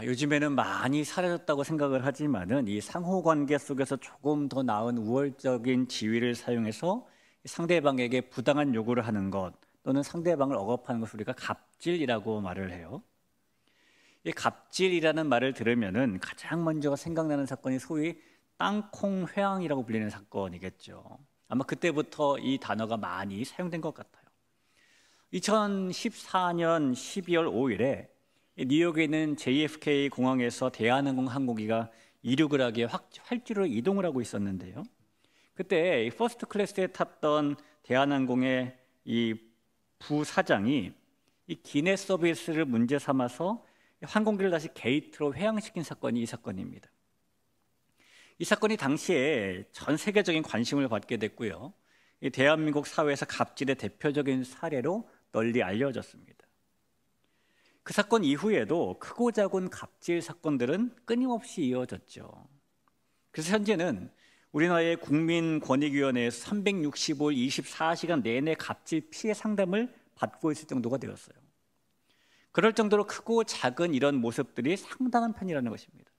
요즘에는 많이 사라졌다고 생각을 하지만은 이 상호관계 속에서 조금 더 나은 우월적인 지위를 사용해서 상대방에게 부당한 요구를 하는 것 또는 상대방을 억압하는 것을 우리가 갑질이라고 말을 해요. 이 갑질이라는 말을 들으면은 가장 먼저 생각나는 사건이 소위 땅콩 회항이라고 불리는 사건이겠죠. 아마 그때부터 이 단어가 많이 사용된 것 같아요. 2014년 12월 5일에 뉴욕에 있는 JFK 공항에서 대한항공 항공기가 이륙을 하기 위해 활주로 이동을 하고 있었는데요. 그때 퍼스트 클래스에 탔던 대한항공의 이 부사장이 이 기내 서비스를 문제 삼아서 항공기를 다시 게이트로 회항시킨 사건이 이 사건입니다. 이 사건이 당시에 전 세계적인 관심을 받게 됐고요. 이 대한민국 사회에서 갑질의 대표적인 사례로 널리 알려졌습니다. 그 사건 이후에도 크고 작은 갑질 사건들은 끊임없이 이어졌죠. 그래서 현재는 우리나라의 국민권익위원회에서 365일 24시간 내내 갑질 피해 상담을 받고 있을 정도가 되었어요. 그럴 정도로 크고 작은 이런 모습들이 상당한 편이라는 것입니다.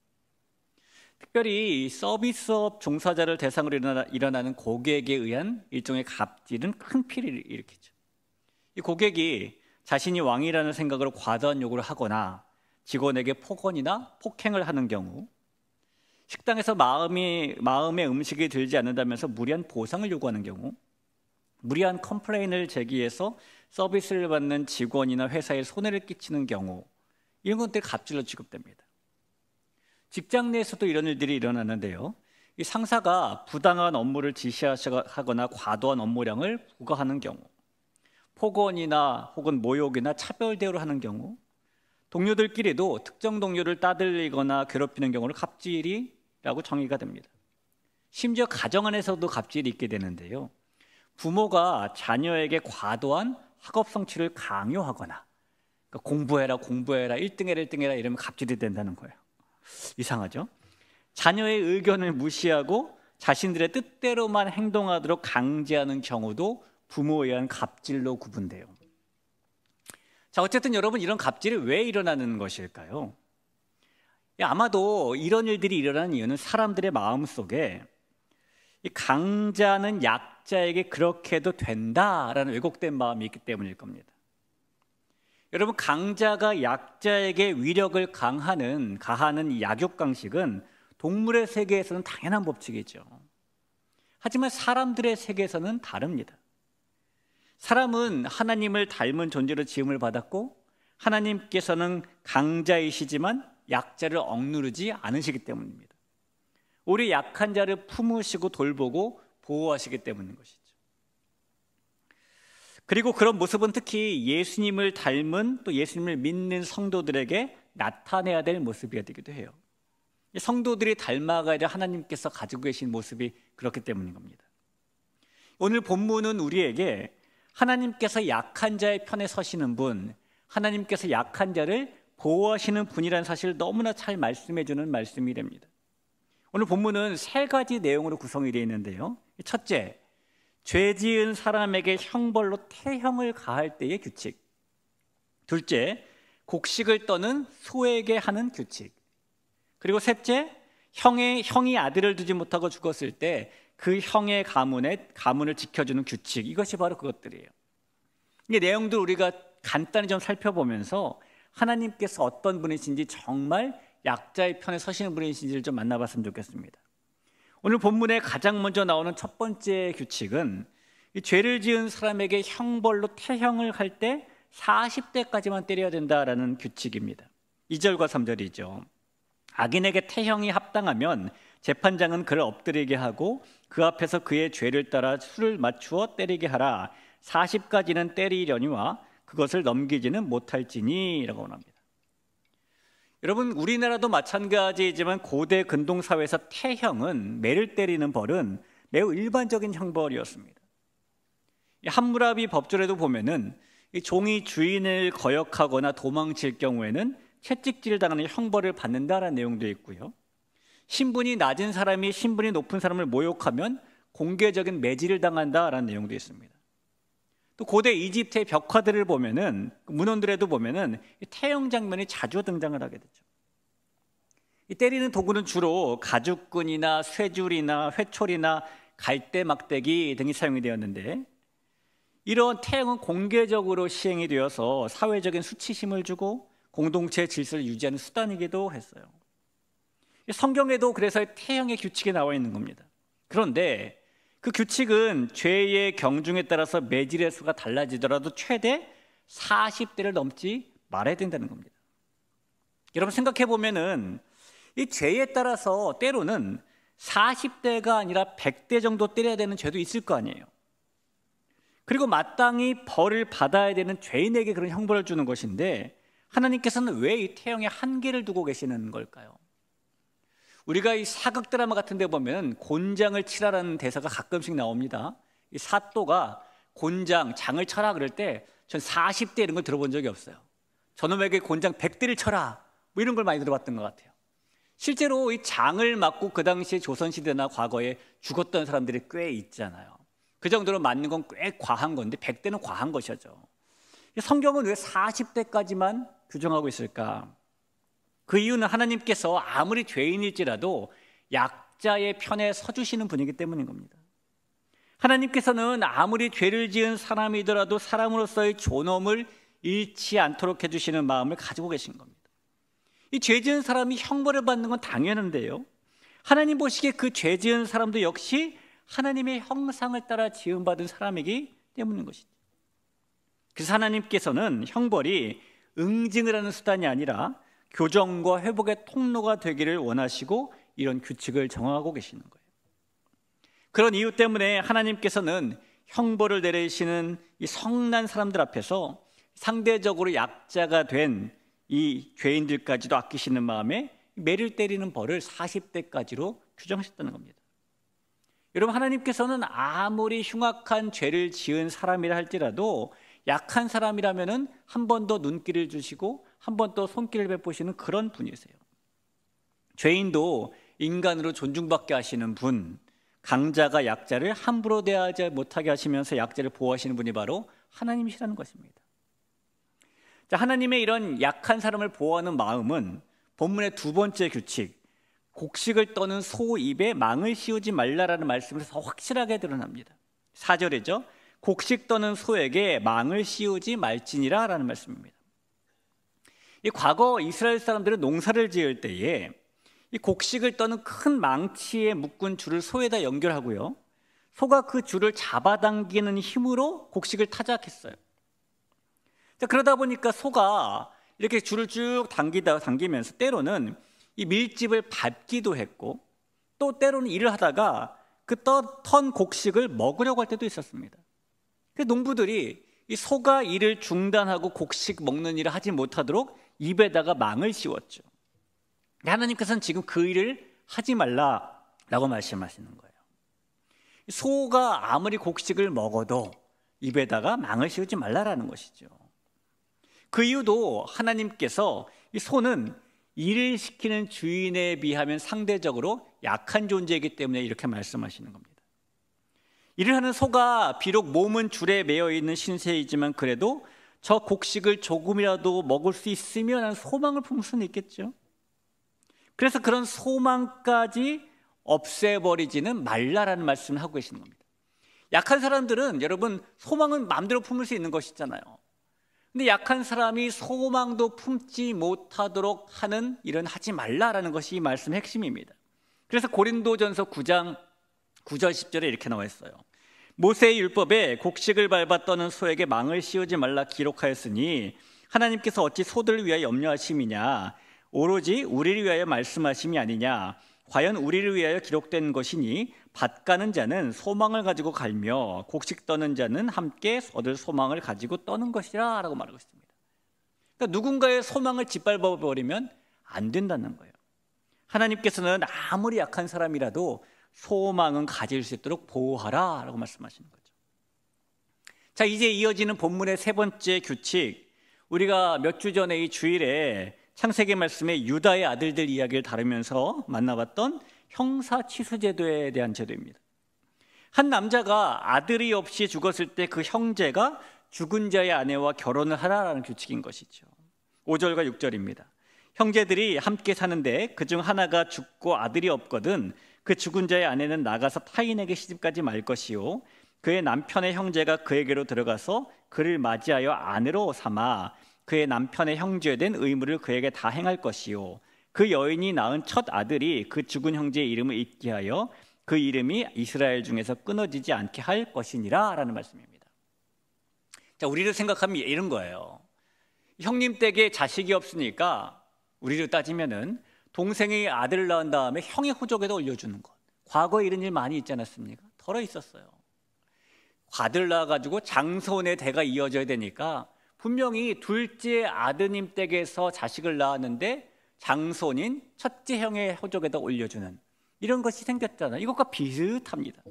특별히 서비스업 종사자를 대상으로 일어나는 고객에 의한 일종의 갑질은 큰 피해를 일으키죠. 이 고객이 자신이 왕이라는 생각으로 과도한 요구를 하거나 직원에게 폭언이나 폭행을 하는 경우, 식당에서 마음에 음식이 들지 않는다면서 무리한 보상을 요구하는 경우, 무리한 컴플레인을 제기해서 서비스를 받는 직원이나 회사에 손해를 끼치는 경우, 이런 것들이 갑질로 취급됩니다. 직장 내에서도 이런 일들이 일어나는데요. 이 상사가 부당한 업무를 지시하거나 과도한 업무량을 부과하는 경우, 폭언이나 혹은 모욕이나 차별 대우를 하는 경우, 동료들끼리도 특정 동료를 따돌리거나 괴롭히는 경우를 갑질이라고 정의가 됩니다. 심지어 가정 안에서도 갑질이 있게 되는데요. 부모가 자녀에게 과도한 학업 성취를 강요하거나, 그러니까 공부해라 1등해라 이러면 갑질이 된다는 거예요. 이상하죠? 자녀의 의견을 무시하고 자신들의 뜻대로만 행동하도록 강제하는 경우도 부모에 의한 갑질로 구분돼요. 자, 어쨌든 여러분, 이런 갑질이 왜 일어나는 것일까요? 아마도 이런 일들이 일어나는 이유는 사람들의 마음속에 이 강자는 약자에게 그렇게 해도 된다라는 왜곡된 마음이 있기 때문일 겁니다. 여러분, 강자가 약자에게 위력을 가하는 이 약육강식은 동물의 세계에서는 당연한 법칙이죠. 하지만 사람들의 세계에서는 다릅니다. 사람은 하나님을 닮은 존재로 지음을 받았고, 하나님께서는 강자이시지만 약자를 억누르지 않으시기 때문입니다. 우리 약한 자를 품으시고 돌보고 보호하시기 때문인 것이죠. 그리고 그런 모습은 특히 예수님을 닮은, 또 예수님을 믿는 성도들에게 나타내야 될 모습이 되기도 해요. 성도들이 닮아가야 될 하나님께서 가지고 계신 모습이 그렇기 때문인 겁니다. 오늘 본문은 우리에게 하나님께서 약한 자의 편에 서시는 분, 하나님께서 약한 자를 보호하시는 분이라는 사실을 너무나 잘 말씀해 주는 말씀이 됩니다. 오늘 본문은 3가지 내용으로 구성이 되어 있는데요. 첫째, 죄 지은 사람에게 형벌로 태형을 가할 때의 규칙. 둘째, 곡식을 떠는 소에게 하는 규칙. 그리고 셋째, 형이 아들을 두지 못하고 죽었을 때 그 형의 가문을 지켜주는 규칙. 이것이 바로 그것들이에요. 이 내용들 우리가 간단히 좀 살펴보면서 하나님께서 어떤 분이신지, 정말 약자의 편에 서시는 분이신지를 좀 만나봤으면 좋겠습니다. 오늘 본문에 가장 먼저 나오는 첫 번째 규칙은 이 죄를 지은 사람에게 형벌로 태형을 할 때 40대까지만 때려야 된다라는 규칙입니다. 2절과 3절이죠. 악인에게 태형이 합당하면 재판장은 그를 엎드리게 하고 그 앞에서 그의 죄를 따라 수를 맞추어 때리게 하라. 40까지는 때리려니와 그것을 넘기지는 못할지니 라고 합니다. 여러분, 우리나라도 마찬가지이지만 고대 근동사회에서 태형은, 매를 때리는 벌은 매우 일반적인 형벌이었습니다. 함무라비 법조에도 보면은 종이 주인을 거역하거나 도망칠 경우에는 채찍질을 당하는 형벌을 받는다라는 내용도 있고요. 신분이 낮은 사람이 신분이 높은 사람을 모욕하면 공개적인 매질을 당한다라는 내용도 있습니다. 또 고대 이집트의 벽화들을 보면은, 문헌들에도 보면은 태형 장면이 자주 등장을 하게 되죠. 이 때리는 도구는 주로 가죽끈이나 쇠줄이나 회초리나 갈대 막대기 등이 사용이 되었는데, 이런 태형은 공개적으로 시행이 되어서 사회적인 수치심을 주고 공동체의 질서를 유지하는 수단이기도 했어요. 성경에도 그래서 태형의 규칙이 나와 있는 겁니다. 그런데 그 규칙은 죄의 경중에 따라서 매질의 수가 달라지더라도 최대 40대를 넘지 말아야 된다는 겁니다. 여러분 생각해 보면은 이 죄에 따라서 때로는 40대가 아니라 100대 정도 때려야 되는 죄도 있을 거 아니에요. 그리고 마땅히 벌을 받아야 되는 죄인에게 그런 형벌을 주는 것인데, 하나님께서는 왜 이 태형의 한계를 두고 계시는 걸까요? 우리가 이 사극 드라마 같은 데 보면 곤장을 치라라는 대사가 가끔씩 나옵니다. 이 사또가 곤장, 장을 쳐라 그럴 때 전 40대 이런 걸 들어본 적이 없어요. 저놈에게 곤장 100대를 쳐라 뭐 이런 걸 많이 들어봤던 것 같아요. 실제로 이 장을 맞고 그 당시에 조선시대나 과거에 죽었던 사람들이 꽤 있잖아요. 그 정도로 맞는 건 꽤 과한 건데 100대는 과한 것이죠. 성경은 왜 40대까지만 규정하고 있을까? 그 이유는 하나님께서 아무리 죄인일지라도 약자의 편에 서주시는 분이기 때문인 겁니다. 하나님께서는 아무리 죄를 지은 사람이더라도 사람으로서의 존엄을 잃지 않도록 해주시는 마음을 가지고 계신 겁니다. 이 죄 지은 사람이 형벌을 받는 건 당연한데요, 하나님 보시기에 그 죄 지은 사람도 역시 하나님의 형상을 따라 지음받은 사람이기 때문인 것이죠. 그래서 하나님께서는 형벌이 응징을 하는 수단이 아니라 교정과 회복의 통로가 되기를 원하시고 이런 규칙을 정하고 계시는 거예요. 그런 이유 때문에 하나님께서는 형벌을 내리시는 이 성난 사람들 앞에서 상대적으로 약자가 된 이 죄인들까지도 아끼시는 마음에 매를 때리는 벌을 40대까지로 규정하셨다는 겁니다. 여러분, 하나님께서는 아무리 흉악한 죄를 지은 사람이라 할지라도 약한 사람이라면은 한 번 더 눈길을 주시고 한 번 더 손길을 베푸시는 그런 분이세요. 죄인도 인간으로 존중받게 하시는 분, 강자가 약자를 함부로 대하지 못하게 하시면서 약자를 보호하시는 분이 바로 하나님이시라는 것입니다. 자, 하나님의 이런 약한 사람을 보호하는 마음은 본문의 두 번째 규칙, 곡식을 떠는 소 입에 망을 씌우지 말라라는 말씀에서 더 확실하게 드러납니다. 4절이죠. 곡식 떠는 소에게 망을 씌우지 말지니라 라는 말씀입니다. 이 과거 이스라엘 사람들은 농사를 지을 때에 이 곡식을 떠는 큰 망치에 묶은 줄을 소에다 연결하고요, 소가 그 줄을 잡아당기는 힘으로 곡식을 타작했어요. 자, 그러다 보니까 소가 이렇게 줄을 쭉 당기면서 때로는 이 밀집을 밟기도 했고, 또 때로는 일을 하다가 그 턴 곡식을 먹으려고 할 때도 있었습니다. 그 농부들이 이 소가 일을 중단하고 곡식 먹는 일을 하지 못하도록 입에다가 망을 씌웠죠. 하나님께서는 지금 그 일을 하지 말라라고 말씀하시는 거예요. 소가 아무리 곡식을 먹어도 입에다가 망을 씌우지 말라라는 것이죠. 그 이유도 하나님께서 이 소는 일을 시키는 주인에 비하면 상대적으로 약한 존재이기 때문에 이렇게 말씀하시는 겁니다. 일을 하는 소가 비록 몸은 줄에 매여 있는 신세이지만 그래도 저 곡식을 조금이라도 먹을 수 있으면 하는 소망을 품을 수는 있겠죠. 그래서 그런 소망까지 없애버리지는 말라라는 말씀을 하고 계시는 겁니다. 약한 사람들은, 여러분, 소망은 마음대로 품을 수 있는 것이잖아요. 근데 약한 사람이 소망도 품지 못하도록 하는 일은 하지 말라라는 것이 이 말씀의 핵심입니다. 그래서 고린도전서 9장 9절 10절에 이렇게 나와 있어요. 모세의 율법에 곡식을 밟아 떠는 소에게 망을 씌우지 말라 기록하였으니 하나님께서 어찌 소들을 위하여 염려하심이냐, 오로지 우리를 위하여 말씀하심이 아니냐. 과연 우리를 위하여 기록된 것이니 밭 가는 자는 소망을 가지고 갈며 곡식 떠는 자는 함께 얻을 소망을 가지고 떠는 것이라 라고 말하고 있습니다. 그러니까 누군가의 소망을 짓밟아 버리면 안 된다는 거예요. 하나님께서는 아무리 약한 사람이라도 소망은 가질 수 있도록 보호하라 라고 말씀하시는 거죠. 자, 이제 이어지는 본문의 세 번째 규칙, 우리가 몇 주 전에 이 주일에 창세기 말씀에 유다의 아들들 이야기를 다루면서 만나봤던 형사취수제도에 대한 제도입니다. 한 남자가 아들이 없이 죽었을 때 그 형제가 죽은 자의 아내와 결혼을 하라라는 규칙인 것이죠. 5절과 6절입니다. 형제들이 함께 사는데 그중 하나가 죽고 아들이 없거든 그 죽은 자의 아내는 나가서 타인에게 시집가지 말 것이요 그의 남편의 형제가 그에게로 들어가서 그를 맞이하여 아내로 삼아 그의 남편의 형제에 된 의무를 그에게 다 행할 것이요 그 여인이 낳은 첫 아들이 그 죽은 형제의 이름을 잊게 하여 그 이름이 이스라엘 중에서 끊어지지 않게 할 것이니라 라는 말씀입니다. 자, 우리를 생각하면 이런 거예요. 형님 댁에 자식이 없으니까 우리로 따지면은 동생이 아들을 낳은 다음에 형의 호적에다 올려주는 것. 과거에 이런 일 많이 있지 않았습니까? 덜어 있었어요. 아들 낳아가지고 장손의 대가 이어져야 되니까 분명히 둘째 아드님 댁에서 자식을 낳았는데 장손인 첫째 형의 호적에다 올려주는 이런 것이 생겼잖아요. 이것과 비슷합니다.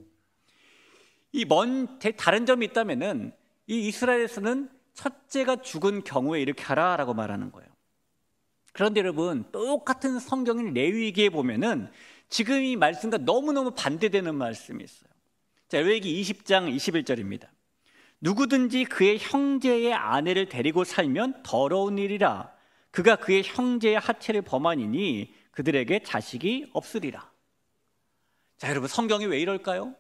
다른 점이 있다면은 이 이스라엘에서는 첫째가 죽은 경우에 이렇게 하라라고 말하는 거예요. 그런데 여러분, 똑같은 성경인 레위기에 보면은 지금 이 말씀과 너무너무 반대되는 말씀이 있어요. 자, 레위기 20장 21절입니다. 누구든지 그의 형제의 아내를 데리고 살면 더러운 일이라. 그가 그의 형제의 하체를 범하니니 그들에게 자식이 없으리라. 자, 여러분, 성경이 왜 이럴까요?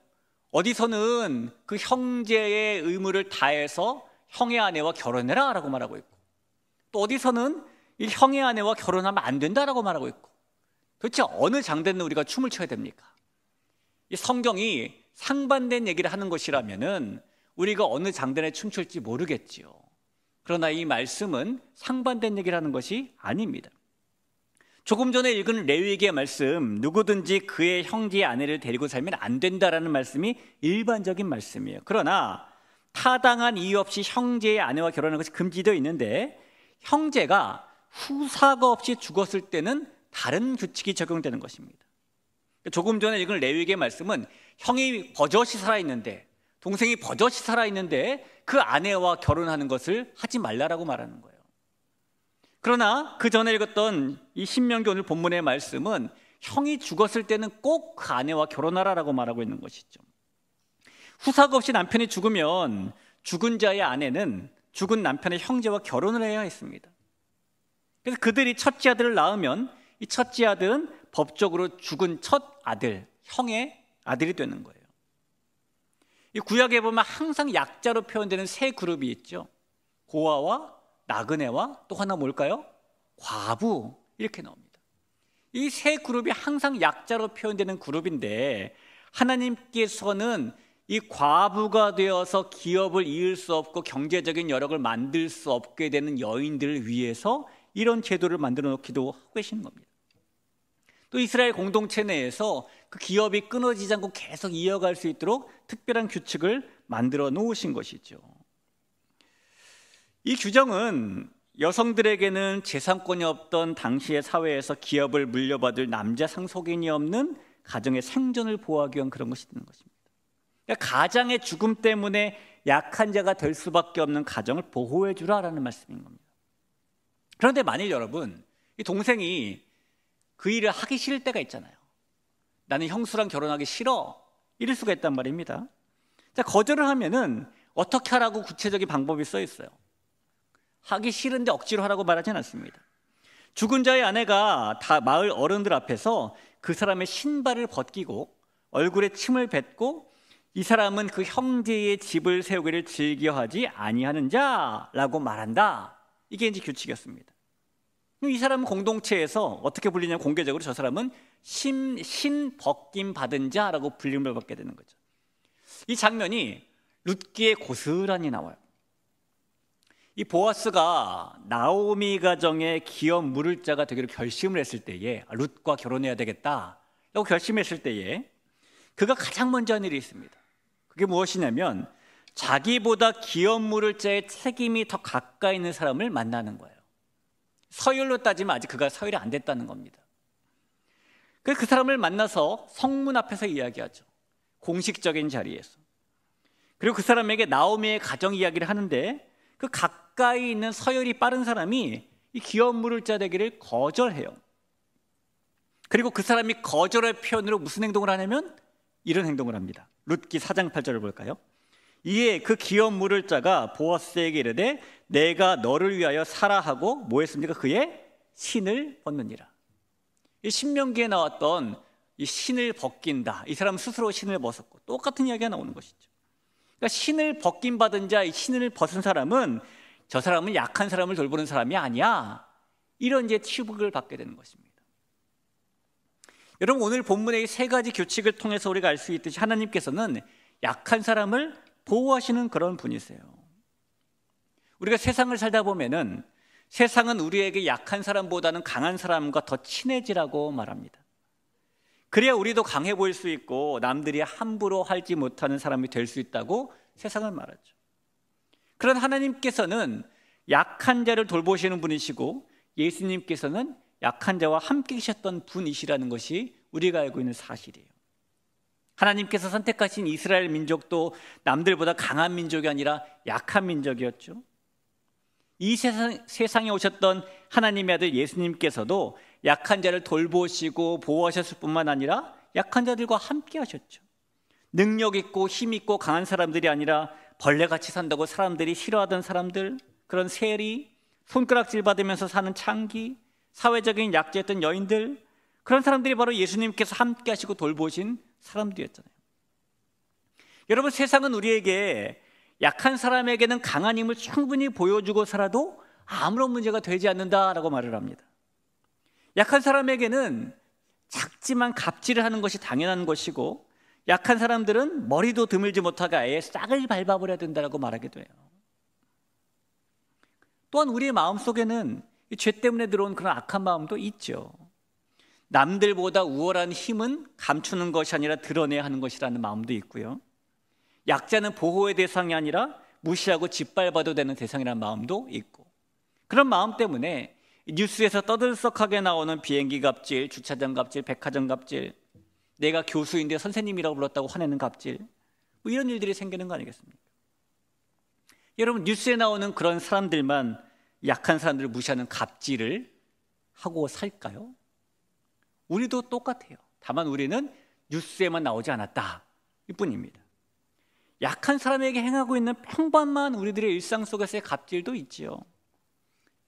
어디서는 그 형제의 의무를 다해서 형의 아내와 결혼해라 라고 말하고 있고, 또 어디서는 이 형의 아내와 결혼하면 안 된다라고 말하고 있고, 도대체 어느 장단은 우리가 춤을 춰야 됩니까? 이 성경이 상반된 얘기를 하는 것이라면은 우리가 어느 장단에 춤출지 모르겠지요. 그러나 이 말씀은 상반된 얘기를 하는 것이 아닙니다. 조금 전에 읽은 레위기의 말씀, 누구든지 그의 형제의 아내를 데리고 살면 안 된다라는 말씀이 일반적인 말씀이에요. 그러나 타당한 이유 없이 형제의 아내와 결혼하는 것이 금지되어 있는데, 형제가 후사가 없이 죽었을 때는 다른 규칙이 적용되는 것입니다. 조금 전에 읽은 레위기의 말씀은 형이 버젓이 살아있는데, 동생이 버젓이 살아있는데 그 아내와 결혼하는 것을 하지 말라라고 말하는 거예요. 그러나 그 전에 읽었던 이 신명기 오늘 본문의 말씀은 형이 죽었을 때는 꼭 그 아내와 결혼하라라고 말하고 있는 것이죠. 후사가 없이 남편이 죽으면 죽은 자의 아내는 죽은 남편의 형제와 결혼을 해야 했습니다. 그래서 그들이 첫째 아들을 낳으면 이 첫째 아들은 법적으로 죽은 첫 아들, 형의 아들이 되는 거예요. 이 구약에 보면 항상 약자로 표현되는 세 그룹이 있죠. 고아와 나그네와 또 하나 뭘까요? 과부, 이렇게 나옵니다. 이 세 그룹이 항상 약자로 표현되는 그룹인데, 하나님께서는 이 과부가 되어서 기업을 이을 수 없고 경제적인 여력을 만들 수 없게 되는 여인들을 위해서 이런 제도를 만들어 놓기도 하고 계시는 겁니다. 또 이스라엘 공동체 내에서 그 기업이 끊어지지 않고 계속 이어갈 수 있도록 특별한 규칙을 만들어 놓으신 것이죠. 이 규정은 여성들에게는 재산권이 없던 당시의 사회에서 기업을 물려받을 남자 상속인이 없는 가정의 생존을 보호하기 위한 그런 것이 되는 것입니다. 그러니까 가장의 죽음 때문에 약한 자가 될 수밖에 없는 가정을 보호해 주라라는 말씀인 겁니다. 그런데 만일 여러분, 이 동생이 그 일을 하기 싫을 때가 있잖아요. 나는 형수랑 결혼하기 싫어, 이럴 수가 있단 말입니다. 자, 거절을 하면은 어떻게 하라고 구체적인 방법이 써 있어요. 하기 싫은데 억지로 하라고 말하지는 않습니다. 죽은 자의 아내가 다 마을 어른들 앞에서 그 사람의 신발을 벗기고 얼굴에 침을 뱉고 이 사람은 그 형제의 집을 세우기를 즐겨하지 아니하는 자라고 말한다. 이게 이제 규칙이었습니다. 이 사람은 공동체에서 어떻게 불리냐면 공개적으로 저 사람은 신 벗김 받은 자라고 불림을 받게 되는 거죠. 이 장면이 룻기에 고스란히 나와요. 이 보아스가 나오미 가정의 기업 물을 자가 되기로 결심을 했을 때에, 룻과 결혼해야 되겠다라고 결심했을 때에 그가 가장 먼저 한 일이 있습니다. 그게 무엇이냐면 자기보다 기업 물을 자의 책임이 더 가까이 있는 사람을 만나는 거예요. 서열로 따지면 아직 그가 서열이 안 됐다는 겁니다. 그래서 그 사람을 만나서 성문 앞에서 이야기하죠. 공식적인 자리에서. 그리고 그 사람에게 나오미의 가정 이야기를 하는데, 그 가까이 있는 서열이 빠른 사람이 이 기업 물을 자 되기를 거절해요. 그리고 그 사람이 거절의 표현으로 무슨 행동을 하냐면 이런 행동을 합니다. 룻기 4장 8절을 볼까요? 이에 그 기업 물을 자가 보아스에게 이르되 내가 너를 위하여 사라 하고 뭐 했습니까? 그의 신을 벗느니라. 이 신명기에 나왔던 이 신을 벗긴다, 이 사람 스스로 신을 벗었고 똑같은 이야기가 나오는 것이죠. 그러니까 신을 벗긴 받은 자, 이 신을 벗은 사람은 저 사람은 약한 사람을 돌보는 사람이 아니야, 이런 이제 취급을 받게 되는 것입니다. 여러분, 오늘 본문의 이 세 가지 규칙을 통해서 우리가 알 수 있듯이 하나님께서는 약한 사람을 보호하시는 그런 분이세요. 우리가 세상을 살다 보면은 세상은 우리에게 약한 사람보다는 강한 사람과 더 친해지라고 말합니다. 그래야 우리도 강해 보일 수 있고 남들이 함부로 하지 못하는 사람이 될 수 있다고 세상은 말하죠. 그런 하나님께서는 약한 자를 돌보시는 분이시고 예수님께서는 약한 자와 함께 계셨던 분이시라는 것이 우리가 알고 있는 사실이에요. 하나님께서 선택하신 이스라엘 민족도 남들보다 강한 민족이 아니라 약한 민족이었죠. 이 세상에 오셨던 하나님의 아들 예수님께서도 약한 자를 돌보시고 보호하셨을 뿐만 아니라 약한 자들과 함께 하셨죠. 능력 있고 힘 있고 강한 사람들이 아니라 벌레같이 산다고 사람들이 싫어하던 사람들, 그런 세리, 손가락질 받으면서 사는 창기, 사회적인 약자였던 여인들, 그런 사람들이 바로 예수님께서 함께 하시고 돌보신 사람들이었잖아요. 여러분, 세상은 우리에게 약한 사람에게는 강한 힘을 충분히 보여주고 살아도 아무런 문제가 되지 않는다라고 말을 합니다. 약한 사람에게는 작지만 갑질을 하는 것이 당연한 것이고, 약한 사람들은 머리도 드물지 못하게 아예 싹을 밟아버려야 된다고 말하기도 해요. 또한 우리의 마음속에는 죄 때문에 들어온 그런 악한 마음도 있죠. 남들보다 우월한 힘은 감추는 것이 아니라 드러내야 하는 것이라는 마음도 있고요. 약자는 보호의 대상이 아니라 무시하고 짓밟아도 되는 대상이라는 마음도 있고, 그런 마음 때문에 뉴스에서 떠들썩하게 나오는 비행기 갑질, 주차장 갑질, 백화점 갑질, 내가 교수인데 선생님이라고 불렀다고 화내는 갑질, 뭐 이런 일들이 생기는 거 아니겠습니까? 여러분, 뉴스에 나오는 그런 사람들만 약한 사람들을 무시하는 갑질을 하고 살까요? 우리도 똑같아요. 다만 우리는 뉴스에만 나오지 않았다, 이뿐입니다. 약한 사람에게 행하고 있는 평범한 우리들의 일상 속에서의 갑질도 있지요.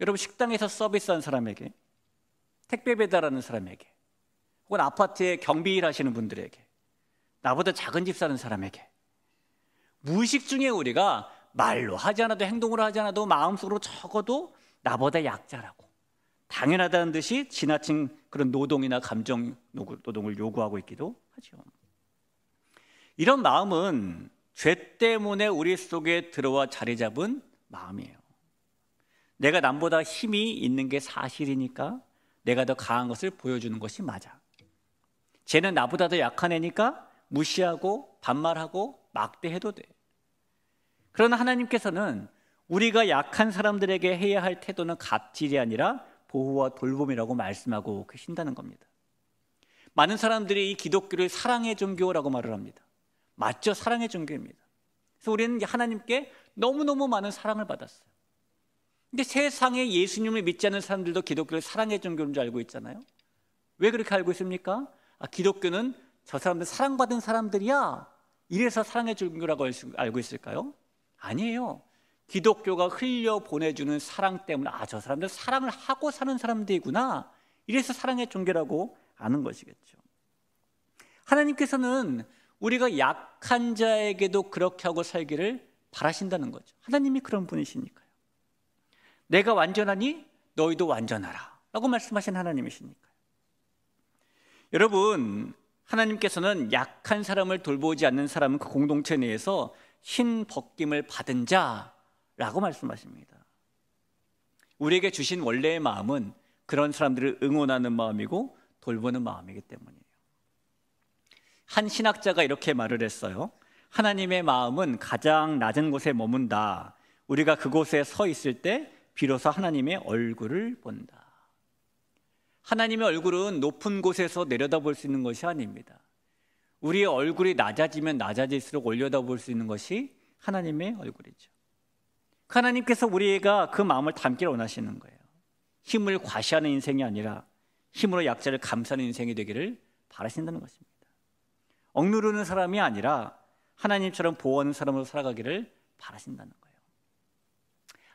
여러분, 식당에서 서비스하는 사람에게, 택배 배달하는 사람에게, 혹은 아파트에 경비 일하시는 분들에게, 나보다 작은 집 사는 사람에게, 무의식 중에 우리가 말로 하지 않아도 행동으로 하지 않아도 마음속으로 적어도 나보다 약자라고 당연하다는 듯이 지나친 그런 노동이나 감정 노동을 요구하고 있기도 하죠. 이런 마음은 죄 때문에 우리 속에 들어와 자리 잡은 마음이에요. 내가 남보다 힘이 있는 게 사실이니까 내가 더 강한 것을 보여주는 것이 맞아. 쟤는 나보다 더 약한 애니까 무시하고 반말하고 막대해도 돼. 그러나 하나님께서는 우리가 약한 사람들에게 해야 할 태도는 갑질이 아니라 보호와 돌봄이라고 말씀하고 계신다는 겁니다. 많은 사람들이 이 기독교를 사랑의 종교라고 말을 합니다. 맞죠? 사랑의 종교입니다. 그래서 우리는 하나님께 너무너무 많은 사랑을 받았어요. 근데 세상에 예수님을 믿지 않는 사람들도 기독교를 사랑의 종교인 줄 알고 있잖아요. 왜 그렇게 알고 있습니까? 기독교는 저 사람들 사랑받은 사람들이야, 이래서 사랑의 종교라고 알고 있을까요? 아니에요. 기독교가 흘려 보내주는 사랑 때문에 저 사람들 사랑을 하고 사는 사람들이구나, 이래서 사랑의 종교라고 아는 것이겠죠. 하나님께서는 우리가 약한 자에게도 그렇게 하고 살기를 바라신다는 거죠. 하나님이 그런 분이시니까요. 내가 완전하니 너희도 완전하라 라고 말씀하신 하나님이시니까요. 여러분, 하나님께서는 약한 사람을 돌보지 않는 사람은 그 공동체 내에서 신 벗김을 받은 자라고 말씀하십니다. 우리에게 주신 원래의 마음은 그런 사람들을 응원하는 마음이고 돌보는 마음이기 때문이에요. 한 신학자가 이렇게 말을 했어요. 하나님의 마음은 가장 낮은 곳에 머문다. 우리가 그곳에 서 있을 때 비로소 하나님의 얼굴을 본다. 하나님의 얼굴은 높은 곳에서 내려다볼 수 있는 것이 아닙니다. 우리의 얼굴이 낮아지면 낮아질수록 올려다볼 수 있는 것이 하나님의 얼굴이죠. 하나님께서 우리가 그 마음을 담기를 원하시는 거예요. 힘을 과시하는 인생이 아니라 힘으로 약자를 감싸는 인생이 되기를 바라신다는 것입니다. 억누르는 사람이 아니라 하나님처럼 보호하는 사람으로 살아가기를 바라신다는 거예요.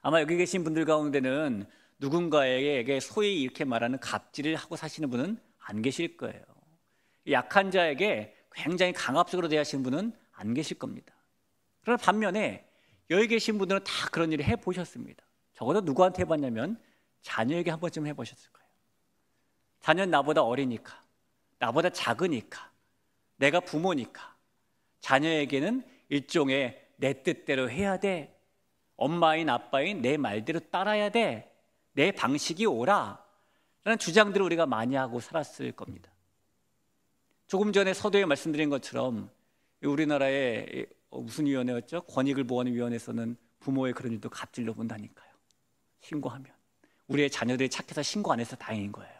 아마 여기 계신 분들 가운데는 누군가에게 소위 이렇게 말하는 갑질을 하고 사시는 분은 안 계실 거예요. 약한 자에게 굉장히 강압적으로 대하시는 분은 안 계실 겁니다. 그러나 반면에 여기 계신 분들은 다 그런 일을 해보셨습니다. 적어도 누구한테 해봤냐면 자녀에게 한 번쯤 해보셨을 거예요. 자녀는 나보다 어리니까, 나보다 작으니까, 내가 부모니까 자녀에게는 일종의 내 뜻대로 해야 돼, 엄마인 아빠인 내 말대로 따라야 돼, 내 방식이 옳아 라는 주장들을 우리가 많이 하고 살았을 겁니다. 조금 전에 서두에 말씀드린 것처럼 우리나라의 무슨 위원회였죠? 권익을 보호하는 위원회에서는 부모의 그런 일도 갑질로 본다니까요. 신고하면 우리의 자녀들이 착해서 신고 안 해서 다행인 거예요.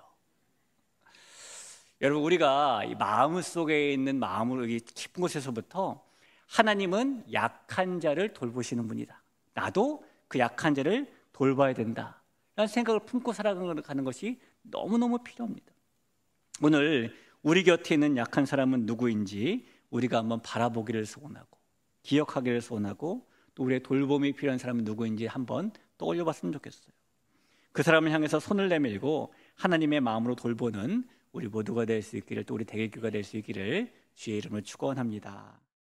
여러분, 우리가 이 마음속에 있는 마음으로 깊은 곳에서부터 하나님은 약한 자를 돌보시는 분이다, 나도 그 약한 자를 돌봐야 된다 라는 생각을 품고 살아가는 것이 너무너무 필요합니다. 오늘 우리 곁에 있는 약한 사람은 누구인지 우리가 한번 바라보기를 소원하고, 기억하기를 소원하고, 또 우리의 돌봄이 필요한 사람은 누구인지 한번 떠올려 봤으면 좋겠어요. 그 사람을 향해서 손을 내밀고 하나님의 마음으로 돌보는 우리 모두가 될 수 있기를, 또 우리 대개교가 될 수 있기를 주의 이름으로 축원합니다.